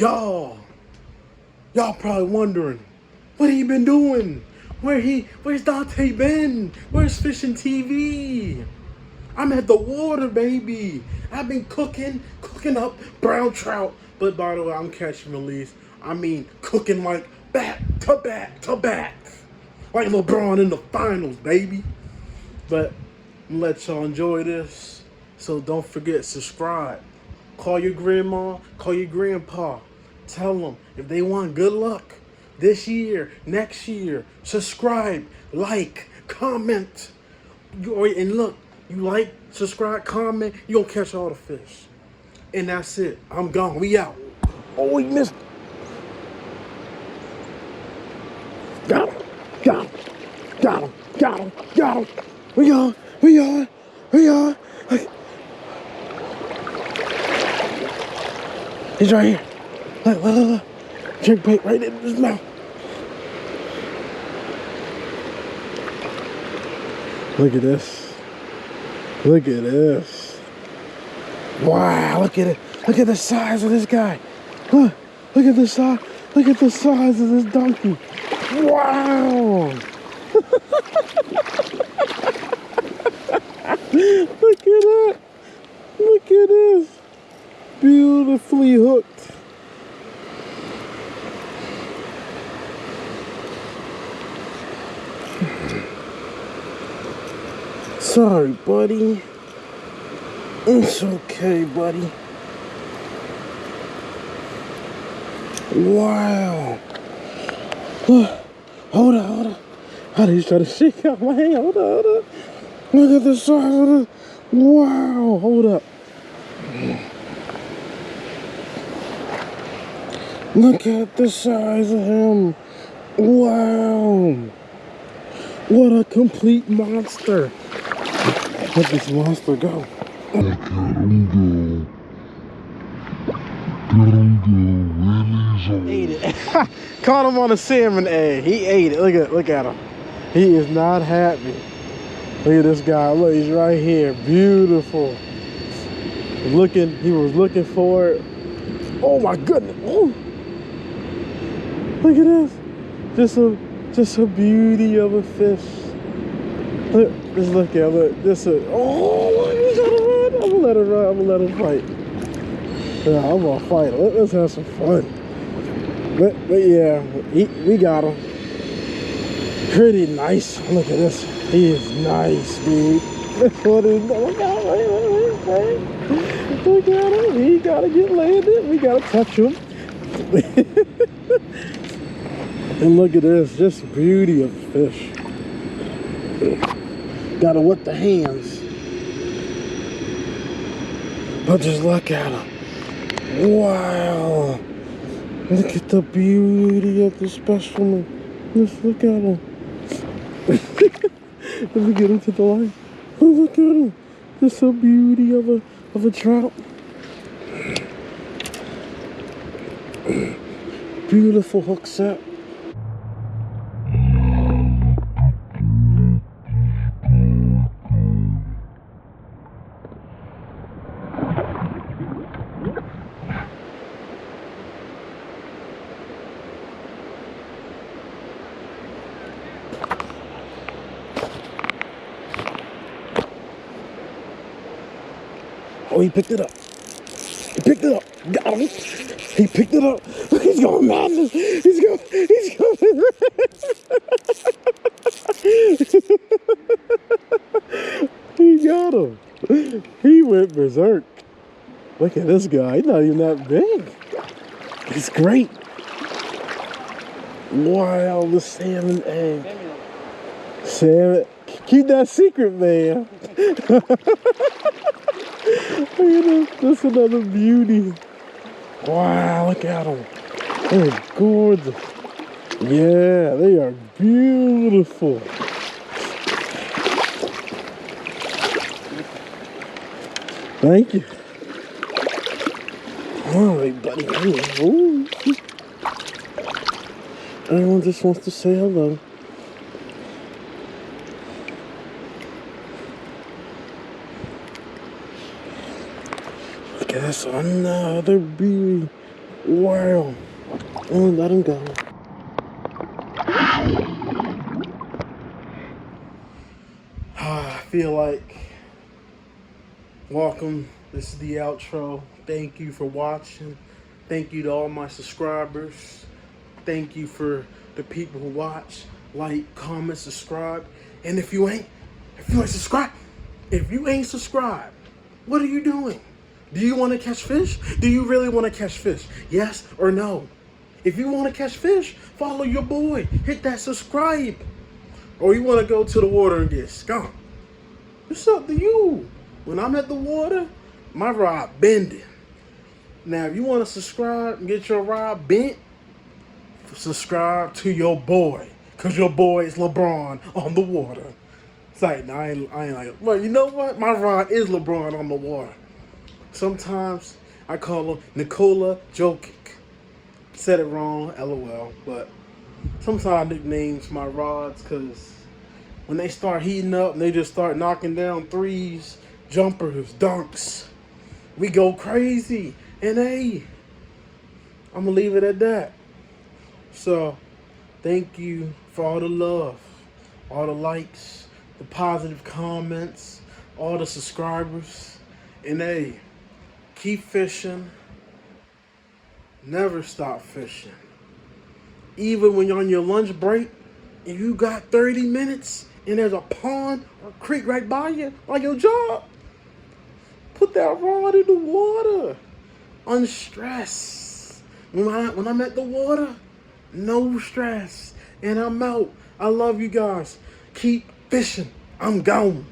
Y'all probably wondering, what he been doing? Where's Dante been? Where's Fishing TV? I'm at the water, baby. I've been cooking up brown trout. But by the way, I'm catching release. I mean, cooking like back to back to back. Like LeBron in the finals, baby. But I'm gonna let y'all enjoy this. So don't forget, subscribe. Call your grandma, call your grandpa. Tell them if they want good luck this year, next year, subscribe, like, comment. And look, you like, subscribe, comment, you gonna catch all the fish. And that's it. I'm gone. We out. Oh, we missed. Got him. Got him. Got him. Got him. Got him. We on. He's right here. Look. Jerk bait right in his mouth. Look at this. Look at this. Wow, look at it. Look at the size of this guy. Look at the size. Look at the size of this donkey. Wow. Look at that. Look at this. Beautifully hooked. Sorry, buddy. It's okay, buddy. Wow. Hold on. How did he try to shake out my hand? Hold on. Look at the size of this. Wow. Hold up. Look at the size of him. Wow. What a complete monster. Let this monster go. Let him go. Ate it. Caught him on a salmon egg. He ate it. Look at him. He is not happy. Look at this guy. Look, he's right here. Beautiful. He was looking for it. Oh my goodness. Oh. Look at this. Just a beauty of a fish. Look, just look at it. Oh, he's gonna run. I'm gonna let him run. I'm gonna let him fight. Yeah, I'm gonna fight him. Let's have some fun. But yeah, we got him. Pretty nice. Look at this. He is nice, dude. Look at him. He gotta get landed. We gotta touch him. And look at this, just beauty of fish. Gotta wet the hands. But just look at him. Wow. Look at the beauty of the specimen. Just look at him. Let me get him to the light. Oh, look at him. Just the beauty of a trout. Beautiful hook set. Oh, he picked it up. Got him. He picked it up. He's going madness. He's going. He got him. He went berserk. Look at this guy. He's not even that big. He's great. Wow, the salmon egg. Salmon. Keep that secret, man. Look at this. That's another beauty. Wow, look at them. They're gorgeous. Yeah, they are beautiful. Thank you. All right, buddy. Ooh. Everyone just wants to say hello. Look at this, another beauty. Wow. And let him go. I feel like, welcome. This is the outro. Thank you for watching. Thank you to all my subscribers. Thank you for the people who watch, like, comment, subscribe. And if you ain't subscribed, what are you doing? Do you want to catch fish? Do you really want to catch fish? Yes or no? If you want to catch fish, follow your boy. Hit that subscribe. Or you want to go to the water and get skunked. It's up to you. When I'm at the water, my rod bending. Now, if you want to subscribe and get your rod bent, subscribe to your boy. Because your boy is LeBron on the water. It's like, I ain't like, well, you know what? My rod is LeBron on the water. Sometimes I call him Nikola Jokic. Said it wrong, LOL. But sometimes I nicknames my rods because when they start heating up and they just start knocking down threes, jumpers, dunks, we go crazy. And hey, I'm going to leave it at that. So, thank you for all the love, all the likes, the positive comments, all the subscribers. And hey, keep fishing. Never stop fishing. Even when you're on your lunch break and you got 30 minutes and there's a pond or creek right by you, by your job, put that rod in the water. Unstressed. When I'm at the water, no stress. And I'm out. I love you guys. Keep fishing. I'm gone.